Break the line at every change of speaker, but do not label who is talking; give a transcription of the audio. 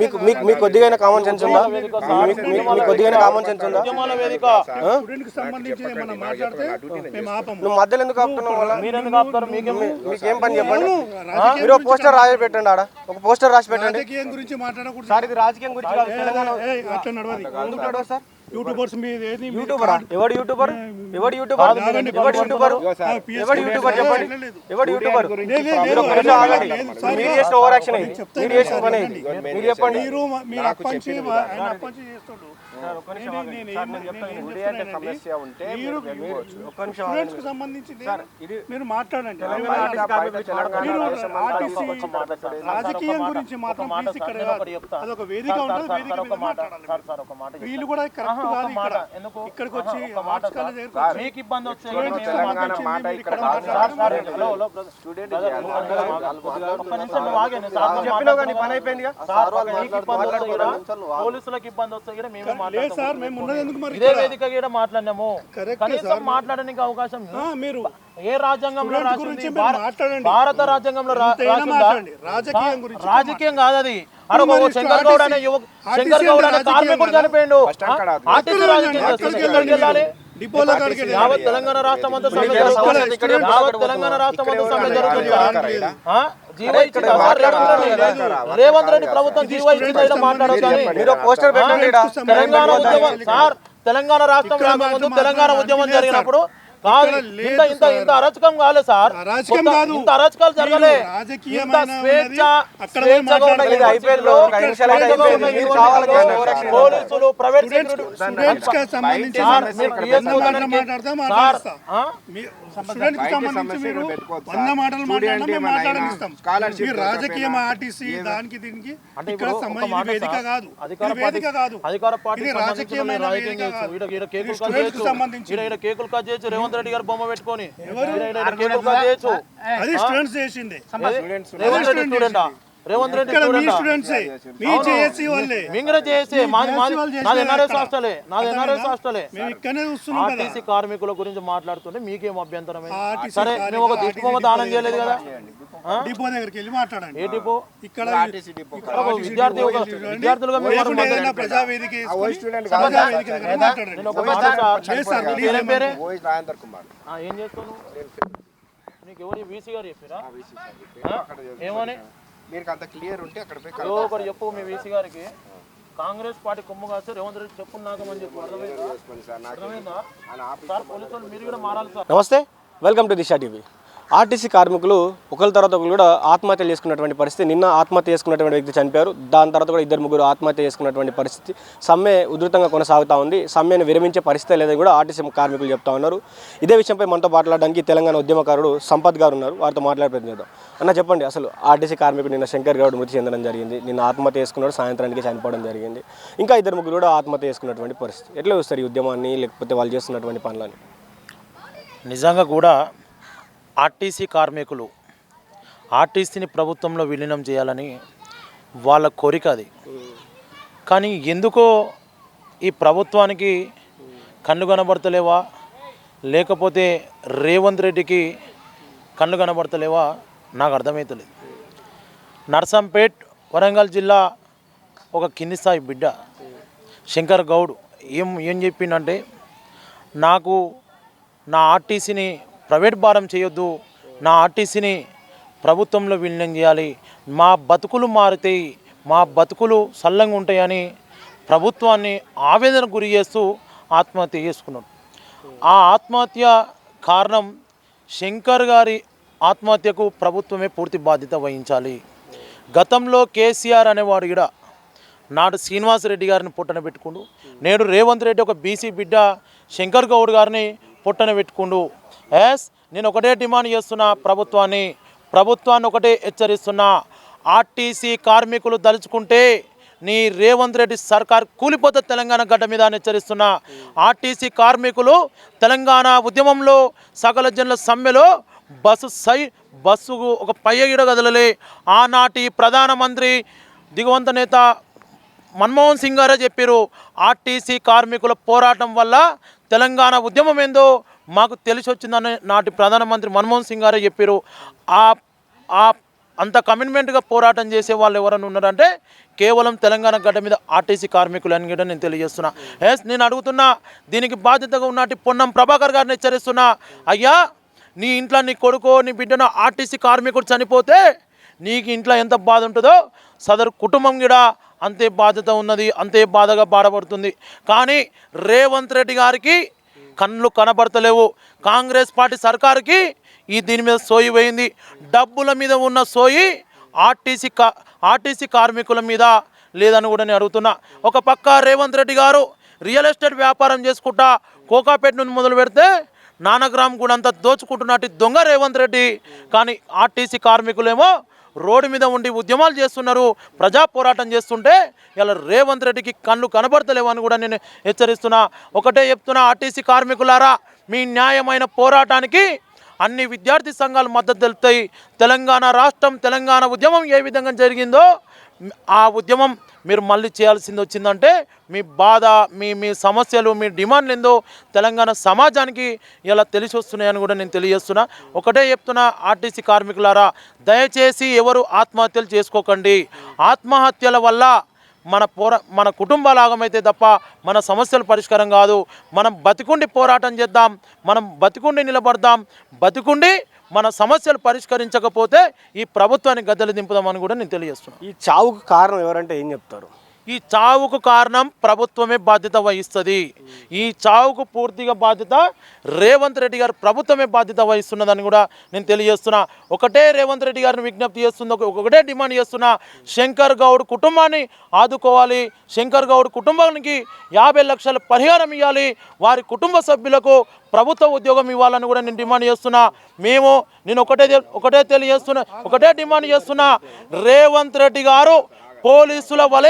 మీకు కొద్దిగా common sense ఉందా? మీకు కొద్దిగా కామన్ సెన్స్ ఉందా? నువ్వు మధ్యలో ఎందుకు ఆపుతున్నావు? మీకేం పని చెప్పండి. మీరు ఒక పోస్టర్ రాసి పెట్టండి, ఆడ ఒక పోస్టర్ రాసి పెట్టండి. సార్ ఇది రాజకీయం గురించి కాదు, తెలంగాణ ఎందుకు నడవదు సార్? యూట్యూబర్స్ యూట్యూబర్ ఎవడు యూట్యూబర్ ఎవడు యూట్యూబర్ ఎవడు యూట్యూబర్ ఎవడు యూట్యూబర్ చెప్పండి. ఎవడు యూట్యూబర్? మీరు చేసిన ఓవర్ యాక్షన్ అయింది, మీరు చేసిన పని అయింది. మీరు చెప్పండి.
మీరు మాట్లాడండి. రాజకీయం గురించి మాత్రం అదొక వేదిక ఉంటుంది, వీళ్ళు కూడా కరెక్ట్ కాదు. ఇక్కడికి వచ్చి మీకు ఇబ్బంది
పోలీసులకు ఇబ్బంది వస్తాయి. ఇదే వేదిక కూడా మాట్లాడినాము, కనీసం మాట్లాడడానికి అవకాశం మీరు ఏ రాజ్యాంగంలో భారత రాజ్యాంగంలో రాజకీయం కాదు అది. శంకర్ గౌడ్ అనే కార్మికుడు చనిపోయిండు, ఆర్టీసీ రాజకీయం వెళ్ళాలి. యావత్ తెలంగాణ రాష్ట్రం అంతా సమ్మె జరుగుతుంది. తెలంగాణ రాష్ట్రం అంతా సమ్మె జరుగుతుంది. రేవంత్ రెడ్డి ప్రభుత్వం జీవో ఇచ్చింది మాట్లాడవచ్చు. తెలంగాణ ఉద్యమం సార్, తెలంగాణ రాష్ట్రం రాకముందు తెలంగాణ ఉద్యమం జరిగినప్పుడు కాదు ఇంత అరాచకం కాలేదు సార్, ఇంత అరాచకాలు జరగలే. పోలీసులు ప్రైవేట్
రాజకీయం ఆర్టీసీ దానికి దీనికి
కేకులు కట్ చేసి రేవంత్ రెడ్డి గారు బొమ్మ పెట్టుకొని రేవంత్ రెడ్డి ఆర్టీసీ కార్మికుల గురించి మాట్లాడుతుంటే మీకేం అభ్యంతరం? సరే మేము ఒక దిష్టిబొమ్మ దానం చేయలేదు కదా.
డిపో దగ్గరికి వెళ్ళి మాట్లాడండి.
ఏ డిపో?
ఇక్కడ
విద్యార్థులుగా ఏం చేస్తాను? నీకు ఎవరు వీసీ గారు చెప్పారా? ఏమని ఒకటి చెప్పు మీ వీసీ గారికి. కాంగ్రెస్ పార్టీ కొమ్ము కాస్తే రేవంత్ రెడ్డి చెప్పు నాకమని చెప్పు. అర్థమైందా సార్? పోలీసులు మీరు కూడా మారాలి సార్.
నమస్తే, welcome to Disha TV. RTC కార్మికులు ఒకరి తర్వాత ఒకరు కూడా ఆత్మహత్యలు చేసుకున్నటువంటి పరిస్థితి. నిన్న ఆత్మహత్య చేసుకున్నటువంటి వ్యక్తి చనిపోయారు. దాని తర్వాత కూడా ఇద్దరు ముగ్గురు ఆత్మహత్య చేసుకున్నటువంటి పరిస్థితి. సమ్మె ఉధృతంగా కొనసాగుతూ ఉంది. సమ్మెను విరమించే పరిస్థితి లేదని కూడా ఆర్టీసీ కార్మికులు చెప్తా ఉన్నారు. ఇదే విషయంపై మనతో మాట్లాడడానికి తెలంగాణ ఉద్యమకారుడు సంపత్ గారు ఉన్నారు. వారితో మాట్లాడే ప్రయత్నం చేద్దాం. అన్న చెప్పండి, అసలు ఆర్టీసీ కార్మికుడు నిన్న శంకర్ గౌడ్ మృతి చెందడం జరిగింది. నిన్న ఆత్మహత్య చేసుకున్నాడు, సాయంత్రానికి చనిపోవడం జరిగింది. ఇంకా ఇద్దరు ముగ్గురు కూడా ఆత్మహత్య చేసుకున్నటువంటి పరిస్థితి. ఎట్లా చూస్తారు ఈ ఉద్యమాన్ని, లేకపోతే వాళ్ళు చేస్తున్నటువంటి పనులని?
నిజంగా కూడా ఆర్టీసీ కార్మికులు ఆర్టీసీని ప్రభుత్వంలో విలీనం చేయాలని వాళ్ళ కోరిక అది. కానీ ఎందుకో ఈ ప్రభుత్వానికి కన్ను కనబడతలేవా, లేకపోతే రేవంత్ రెడ్డికి కన్ను కనబడతలేవా నాకు అర్థమవుతలేదు. నర్సంపేట్ వరంగల్ జిల్లా ఒక కింది స్థాయి బిడ్డ శంకర్ గౌడ్ ఏం చెప్పిండంటే, నాకు నా ఆర్టీసీని ప్రైవేట్ భారం చేయొద్దు, నా ఆర్టీసీని ప్రభుత్వంలో విలీనం చేయాలి, మా బతుకులు మారుతాయి, మా బతుకులు సల్లంగా ఉంటాయని ప్రభుత్వాన్ని ఆవేదన గురి చేస్తూ ఆత్మహత్య చేసుకున్నాడు. ఆ ఆత్మహత్య కారణం శంకర్ గారి ఆత్మహత్యకు ప్రభుత్వమే పూర్తి బాధ్యత వహించాలి. గతంలో కేసీఆర్ అనేవాడు కూడా నాడు శ్రీనివాసరెడ్డి గారిని పొట్టన పెట్టుకుండు, నేడు రేవంత్ రెడ్డి ఒక బీసీ బిడ్డ శంకర్ గౌడ్ గారిని పొట్టన పెట్టుకుండు. నేను ఒకటే డిమాండ్ చేస్తున్నా, ప్రభుత్వాన్ని ఒకటే హెచ్చరిస్తున్నా, ఆర్టీసీ కార్మికులు దలుచుకుంటే నీ రేవంత్ రెడ్డి సర్కార్ కూలిపోతే తెలంగాణ గడ్డ మీద హెచ్చరిస్తున్నా. ఆర్టీసీ కార్మికులు తెలంగాణ ఉద్యమంలో సకల జనుల సమ్మెలో బస్సుకు ఒక పయ్యగిడ గదలలే. ఆనాటి ప్రధానమంత్రి దిగువంత నేత మన్మోహన్ సింగ్ గారే చెప్పారు, ఆర్టీసీ కార్మికుల పోరాటం వల్ల తెలంగాణ ఉద్యమం ఏందో మాకు తెలిసి వచ్చిందని నాటి ప్రధానమంత్రి మన్మోహన్ సింగ్ గారే చెప్పారు. ఆ అంత కమిట్మెంట్గా పోరాటం చేసే వాళ్ళు ఎవరైనా ఉన్నారంటే కేవలం తెలంగాణ గడ్డ మీద ఆర్టీసీ కార్మికులు అని కూడా నేను తెలియజేస్తున్నా. నేను అడుగుతున్నా, దీనికి బాధ్యతగా ఉన్నట్టు పొన్నం ప్రభాకర్ గారిని హెచ్చరిస్తున్నా, అయ్యా నీ ఇంట్లో నీ కొడుకో నీ బిడ్డనో ఆర్టీసీ కార్మికుడు చనిపోతే నీకు ఇంట్లో ఎంత బాధ ఉంటుందో సదరు కుటుంబం కూడా అంతే బాధ్యత ఉన్నది, అంతే బాధగా బాధపడుతుంది. కానీ రేవంత్ రెడ్డి గారికి కళ్ళు కనబడతలేవు. కాంగ్రెస్ పార్టీ సర్కారుకి దీని మీద సోయి పోయింది. డబ్బుల మీద ఉన్న సోయి ఆర్టీసీ కార్మికుల మీద లేదని కూడా నేను అడుగుతున్నా. ఒక పక్క రేవంత్ రెడ్డి గారు రియల్ ఎస్టేట్ వ్యాపారం చేసుకుంటా కోకాపేట నుండి మొదలు పెడితే నానగ్రామ్ కూడా అంతా దోచుకుంటున్నట్టు దొంగ రేవంత్ రెడ్డి. కానీ ఆర్టీసీ కార్మికులేమో రోడ్డు మీద ఉండి ఉద్యమాలు చేస్తున్నారు, ప్రజా పోరాటం చేస్తుంటే ఇలా రేవంత్ రెడ్డికి కళ్ళు కనబడతలేవు అని కూడా నేను హెచ్చరిస్తున్నా. ఒకటే చెప్తున్నా, ఆర్టీసీ కార్మికులారా, మీ న్యాయమైన పోరాటానికి అన్ని విద్యార్థి సంఘాలు మద్దతు తెలుపుతాయి. తెలంగాణ రాష్ట్రం, తెలంగాణ ఉద్యమం ఏ విధంగా జరిగిందో ఆ ఉద్యమం మీరు మళ్ళీ చేయాల్సింది వచ్చిందంటే మీ బాధ, మీ సమస్యలు, మీ డిమాండ్లు ఏందో తెలంగాణ సమాజానికి ఇలా తెలిసి వస్తున్నాయని కూడా నేను తెలియజేస్తున్నా. ఒకటే చెప్తున్నా, ఆర్టీసీ కార్మికులారా, దయచేసి ఎవరు ఆత్మహత్యలు చేసుకోకండి. ఆత్మహత్యల వల్ల మన కుటుంబాలు ఆగమైతే తప్ప మన సమస్యలు పరిష్కారం కాదు. మనం బతికుండి పోరాటం చేద్దాం, మనం బతికుండి నిలబడదాం, బతికుండి మన సమస్యలు పరిష్కరించకపోతే ఈ ప్రభుత్వాన్ని గద్దెలు దింపుదామని కూడా నేను తెలియజేస్తున్నాను.
ఈ చావుకు కారణం ఎవరంటే ఏం చెప్తారు?
ఈ చావుకు కారణం ప్రభుత్వమే బాధ్యత వహిస్తుంది. ఈ చావుకు పూర్తిగా బాధ్యత రేవంత్ రెడ్డి గారు ప్రభుత్వమే బాధ్యత వహిస్తున్నదని కూడా నేను తెలియజేస్తున్నా. ఒకటే రేవంత్ రెడ్డి గారిని విజ్ఞప్తి చేస్తుంది, ఒకటే డిమాండ్ చేస్తున్నా, శంకర్ గౌడ్ కుటుంబాన్ని ఆదుకోవాలి. శంకర్ గౌడ్ కుటుంబానికి 50 లక్షల పరిహారం ఇవ్వాలి. వారి కుటుంబ సభ్యులకు ప్రభుత్వ ఉద్యోగం ఇవ్వాలని కూడా నేను డిమాండ్ చేస్తున్నా. నేను ఒకటే డిమాండ్ చేస్తున్నా, రేవంత్ రెడ్డి గారు పోలీసుల వలె